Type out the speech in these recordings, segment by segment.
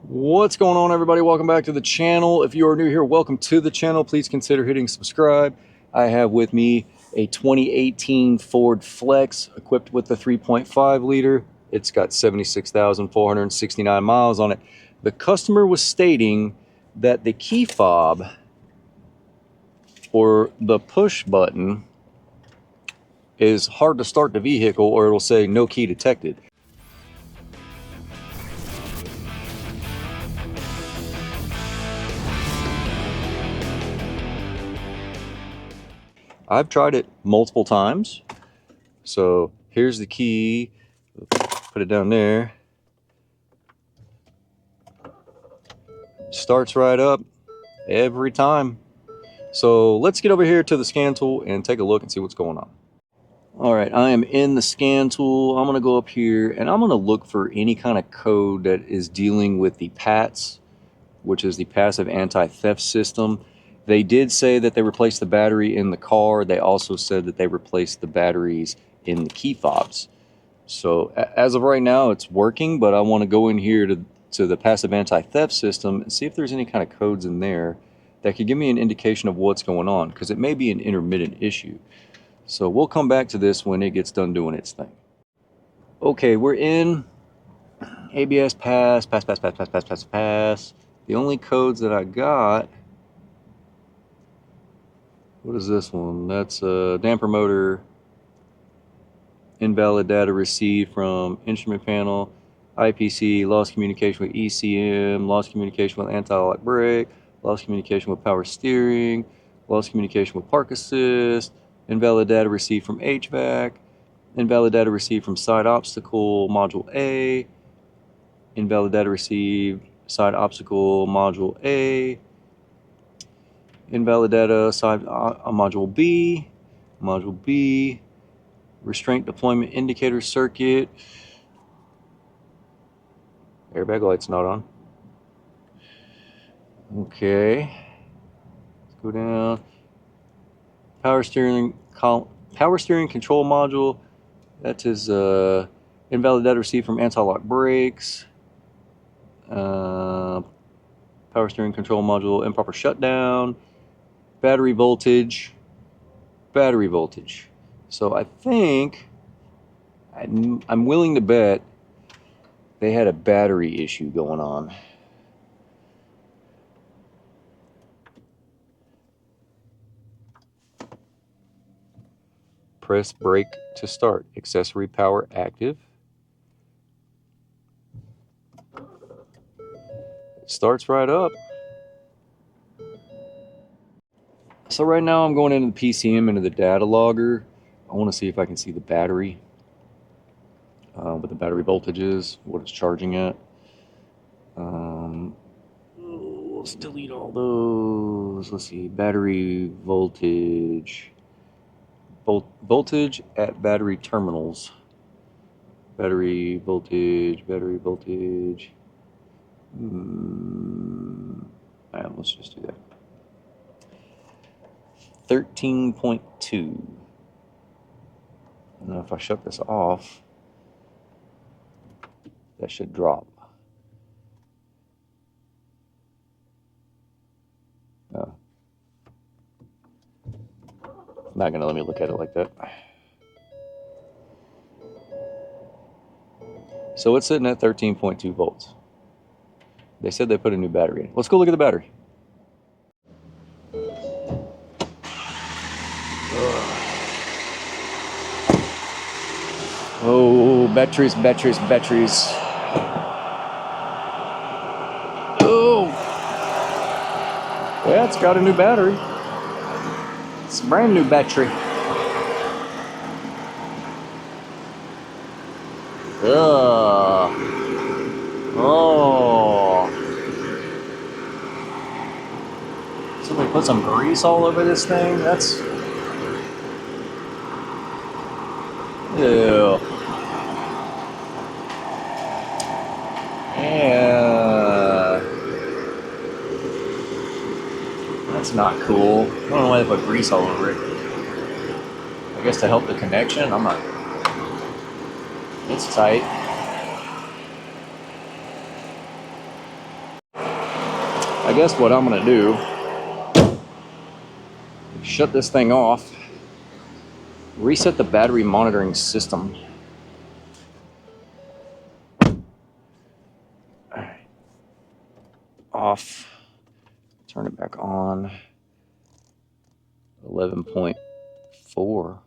What's going on, everybody? Welcome back to the channel. If you are new here, welcome to the channel. Please consider hitting subscribe. I have with me a 2018 Ford Flex equipped with the 3.5 liter. It's got 76,469 miles on it. The customer was stating that the key fob or the push button is hard to start the vehicle, or it'll say no key detected. I've tried it multiple times. So here's the key. Put it down there. Starts right up every time. So let's get over here to the scan tool and take a look and see what's going on. All right, I am in the scan tool. I'm gonna go up here and I'm gonna look for any kind of code that is dealing with the PATS, which is the passive anti-theft system. They did say that they replaced the battery in the car. They also said that they replaced the batteries in the key fobs. So as of right now, it's working, but I want to go in here to the passive anti-theft system and see if there's any kind of codes in there that could give me an indication of what's going on, because it may be an intermittent issue. So we'll come back to this when it gets done doing its thing. Okay, we're in ABS pass. The only codes that I got, what is this one? That's a damper motor, invalid data received from instrument panel, IPC, lost communication with ECM, lost communication with anti-lock brake, lost communication with power steering, lost communication with park assist, invalid data received from HVAC, invalid data received from side obstacle module A, invalid data received side obstacle module A, invalid data side module B, restraint deployment indicator circuit. Airbag light's not on. Okay. Let's go down. Power steering control module. That is invalid data received from anti-lock brakes. Power steering control module improper shutdown. Battery voltage. So I think I'm willing to bet they had a battery issue going on. Press brake to start. Accessory power active. It starts right up. So right now I'm going into the PCM, into the data logger. I want to see if I can see the battery. What the battery voltage is, what it's charging at. Let's delete all those. Let's see, battery voltage. Voltage at battery terminals. Battery voltage. Let's just do that. 13.2. Now if I shut this off, that should drop. Not gonna let me look at it like that. So it's sitting at 13.2 volts. They said they put a new battery in. Let's go look at the battery. Oh, batteries. Oh, yeah, it's got a new battery. It's a brand new battery. Ugh. Oh. Somebody put some grease all over this thing? That's... Ew. Yeah. That's not cool. I don't know why they put grease all over it. I guess to help the connection? I'm not... It's tight. I guess what I'm gonna do is shut this thing off, reset the battery monitoring system. Alright. Off. Turn it back on. 11.4.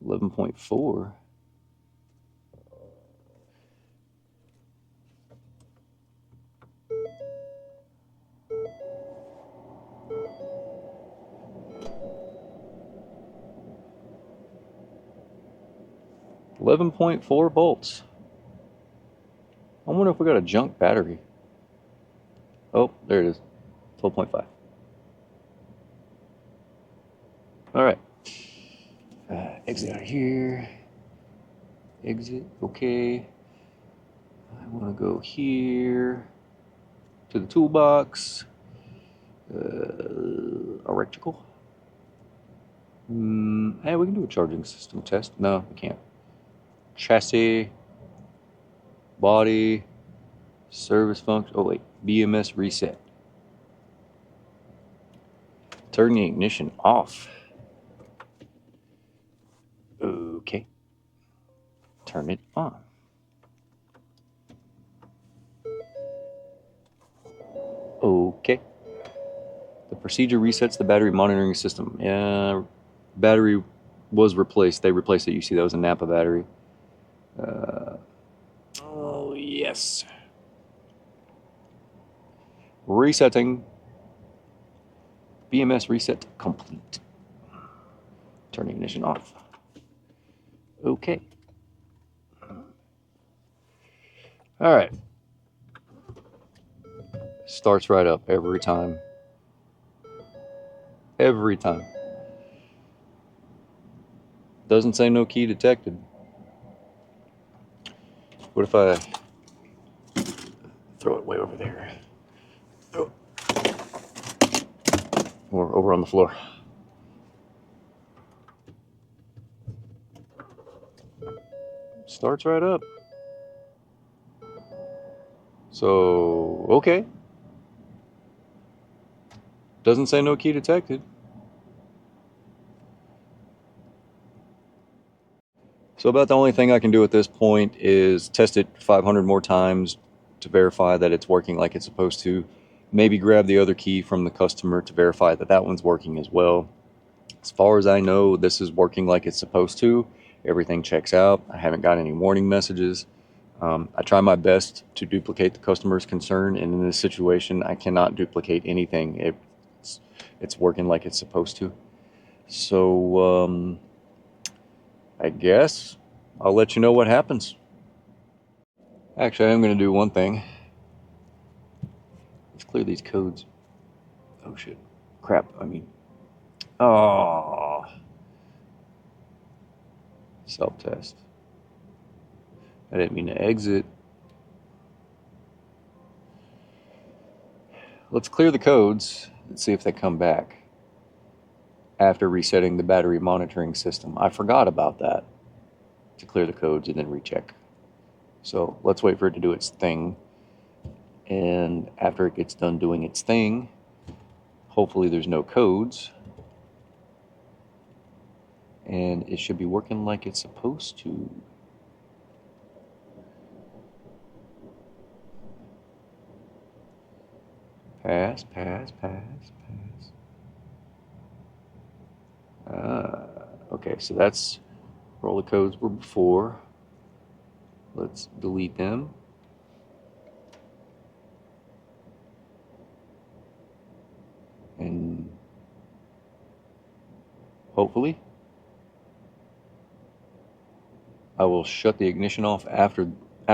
11.4. $11.4. I wonder if we got a junk battery. Oh, there it is. 12.5. All right. Exit out of here. Exit. Okay. I want to go here to the toolbox. Electrical. Hey, we can do a charging system test. No, we can't. Chassis. Body. Service function. Oh, wait. BMS reset. Turn the ignition off. Okay. Turn it on. Okay. The procedure resets the battery monitoring system. Yeah, battery was replaced. They replaced it. You see, that was a Napa battery. Oh, yes. Resetting. BMS reset complete. Turn ignition off. Okay. All right. Starts right up every time. Every time. Doesn't say no key detected. What if I throw it way over there? Oh. Or over on the floor. Starts right up. So, okay. Doesn't say no key detected. So about the only thing I can do at this point is test it 500 more times to verify that it's working like it's supposed to. Maybe grab the other key from the customer to verify that that one's working as well. As far as I know, this is working like it's supposed to. Everything checks out. I haven't got any warning messages. I try my best to duplicate the customer's concern, and in this situation, I cannot duplicate anything. It's working like it's supposed to. So I guess I'll let you know what happens. Actually, I am going to do one thing. Let's clear these codes. Oh shit. Crap, I mean. Oh. Self-test. I didn't mean to exit. Let's clear the codes and see if they come back after resetting the battery monitoring system. I forgot about that, to clear the codes and then recheck. So let's wait for it to do its thing. And after it gets done doing its thing, hopefully there's no codes. And it should be working like it's supposed to. Pass, pass, pass, pass. Okay, so that's where all the codes were before. Let's delete them. And hopefully I will shut the ignition off after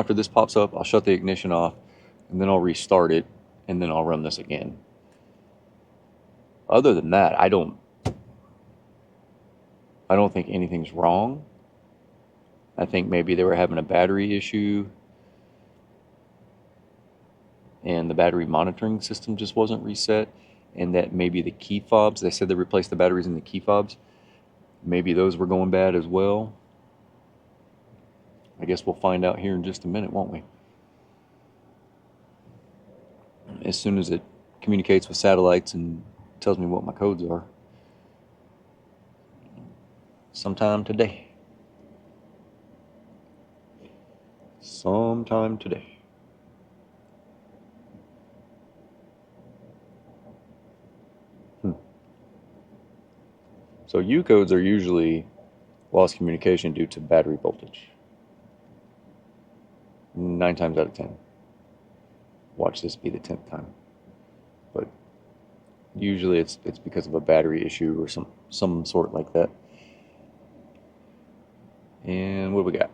this pops up. I'll shut the ignition off and then I'll restart it and then I'll run this again. Other than that, I don't think anything's wrong. I think maybe they were having a battery issue and the battery monitoring system just wasn't reset, and that maybe the key fobs, they said they replaced the batteries in the key fobs, maybe those were going bad as well. I guess we'll find out here in just a minute, won't we? as soon as it communicates with satellites and tells me what my codes are. Sometime today. Sometime today. So U codes are usually lost communication due to battery voltage. 9 times out of 10. Watch this be the 10th time. But usually it's because of a battery issue or some sort like that. And what do we got?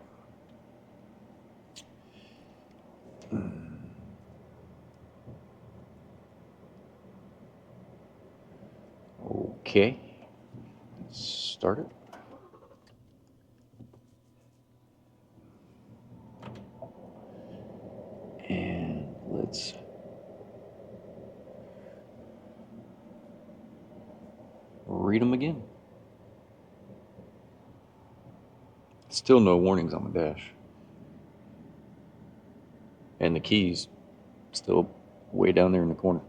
Okay. Let's start it. And let's read them again. Still no warnings on the dash. And the keys still way down there in the corner.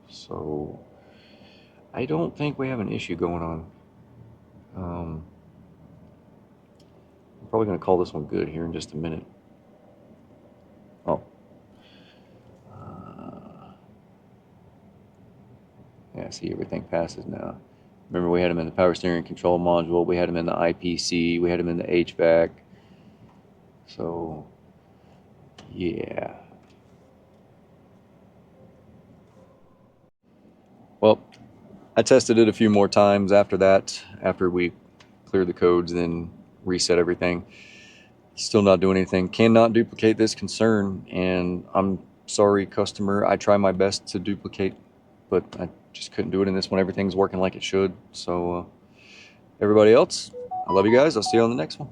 So I don't think we have an issue going on. I'm probably going to call this one good here in just a minute. Oh. Yeah, see, everything passes now. Remember, we had them in the power steering control module, we had them in the IPC, we had them in the HVAC. So, yeah. Well, I tested it a few more times after that, after we cleared the codes, then reset everything. Still not doing anything. Cannot duplicate this concern, and I'm sorry, customer. I try my best to duplicate, but I just couldn't do it in this one. Everything's working like it should. So, everybody else, I love you guys. I'll see you on the next one.